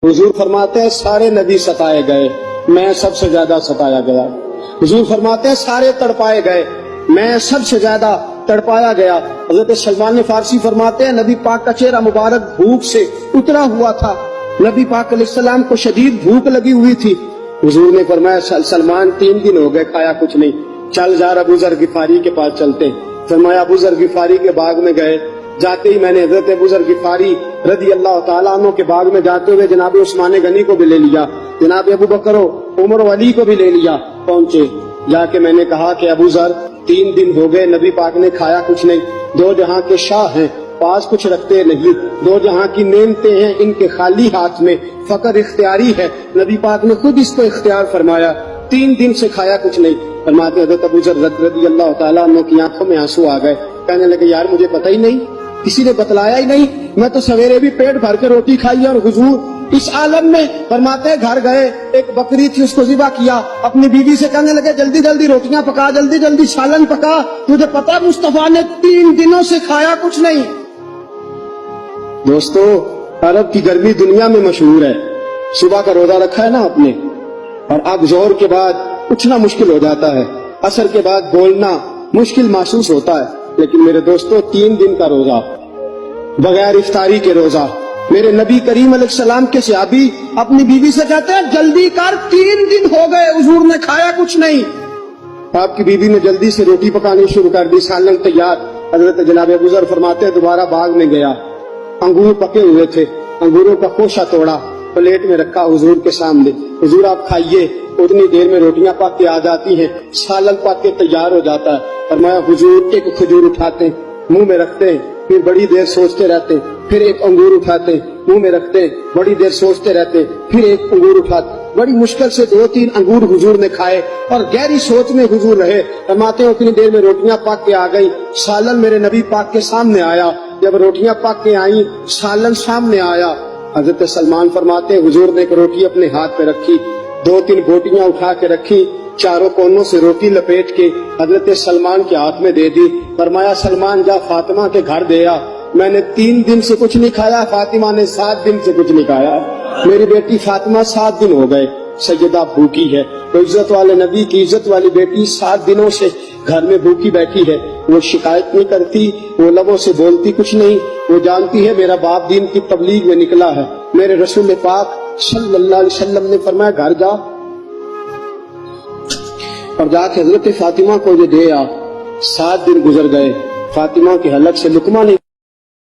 हुजूर फरमाते हैं सारे नबी सताए गए, मैं सबसे ज्यादा सताया गया। हुजूर फरमाते हैं सारे तड़पाए गए, मैं सबसे ज्यादा तड़पाया गया। हजरत सलमान फारसी फरमाते हैं नबी पाक का चेहरा मुबारक भूख से उतरा हुआ था, नबी पाक अलैहिस्सलाम को शदीद भूख लगी हुई थी। हुजूर ने फरमाया सलमान 3 दिन हो गए खाया कुछ नहीं, चल जा अबू ज़र गिफारी के पास चलते। फरमाया अबू ज़र गिफारी के बाग में गए। जाते ही मैंने हजरत अबू ज़र गिफारी रज़ी अल्लाह तआला अन्हु के बाग में जाते हुए जनाब उस्मान गनी को भी ले लिया, जनाब अबू बकर उमर अली को भी ले लिया। पहुंचे, जाके मैंने कहा कि अबू ज़र 3 दिन हो गए नबी पाक ने खाया कुछ नहीं, 2 जहां के शाह हैं, पास कुछ रखते नहीं, 2 जहां की नेमतें हैं इनके खाली हाथ में, फकर इख्तियारी है, नबी पाक ने खुद इसको इख्तियार फरमाया, 3 दिन से खाया कुछ नहीं। फरमाते हज़रत अबू ज़र रज़ी अल्लाह तआला अन्हु की आंखों में आंसू आ गए, कहने लगे यार मुझे पता ही नहीं, किसी ने बतलाया ही नहीं, मैं तो सवेरे भी पेट भर के रोटी खाई और हुजूर इस आलम में। फरमाते घर गए, एक बकरी थी उसको ज़िबा किया, अपनी बीवी से कहने लगे जल्दी जल्दी रोटियां पका, जल्दी जल्दी सालन पका, तुझे पता मुस्तफा ने 3 दिनों से खाया कुछ नहीं। दोस्तों अरब की गर्मी दुनिया में मशहूर है, सुबह का रोजा रखा है ना आपने, और अब जोहर के बाद उठना मुश्किल हो जाता है, असर के बाद बोलना मुश्किल महसूस होता है, लेकिन मेरे दोस्तों 3 दिन का रोजा बगैर इफ्तारी के रोजा, मेरे नबी करीम अलैहिस्सलाम के सहाबी अपनी बीवी से कहते हैं जल्दी कर 3 दिन हो गए हुजूर ने खाया कुछ नहीं। आपकी बीवी ने जल्दी से रोटी पकानी शुरू कर दी, सालन तैयार। हजरत जनाब अबू ज़र फरमाते हैं दोबारा बाग में गया, अंगूर पके हुए थे, अंगूरों का खोशा तोड़ा, प्लेट में रखा हुजूर के सामने, हुजूर आप खाइए। उतनी देर में रोटियां पक के आ जाती हैं, सालन पक के तैयार हो जाता है। फरमाया हुजूर एक खजूर उठाते हैं, मुंह में रखते हैं, फिर बड़ी देर सोचते रहते हैं, फिर एक अंगूर उठाते हैं, मुंह में रखते हैं, बड़ी देर सोचते रहते हैं, फिर एक अंगूर उठाते। बड़ी मुश्किल से 2-3 अंगूर हुजूर ने खाए और गहरी सोच में हुजूर रहे। फरमाते हैं उतनी देर में रोटियां पक के आ गई, सालन मेरे नबी पाक के सामने आया। जब रोटियां पक के आई, सालन सामने आया, हजरत सलमान फरमाते हैं हुजूर ने एक रोटी अपने हाथ पे रखी, 2-3 बोटियां उठा के रखी, चारों कोनों से रोटी लपेट के हजरत सलमान के हाथ में दे दी। फरमाया सलमान जा फातिमा के घर दे आ, मैंने 3 दिन से कुछ नहीं खाया, फातिमा ने 7 दिन से कुछ नहीं खाया। मेरी बेटी फातिमा 7 दिन हो गए सैयदा भूखी है। तो इज्जत वाले नबी की इज्जत वाली बेटी 7 दिनों से घर में भूखी बैठी है, वो शिकायत नहीं करती, वो लबों से बोलती कुछ नहीं, वो जानती है मेरा बाप दीन की तबलीग में निकला है। मेरे रसूल पाक सल्लल्लाहु अलैहि वसल्लम ने फरमाया घर जा और जाके हजरत फातिमा को ये दे आ। 7 दिन गुजर गए, फातिमा की हलक से लुकमा नहीं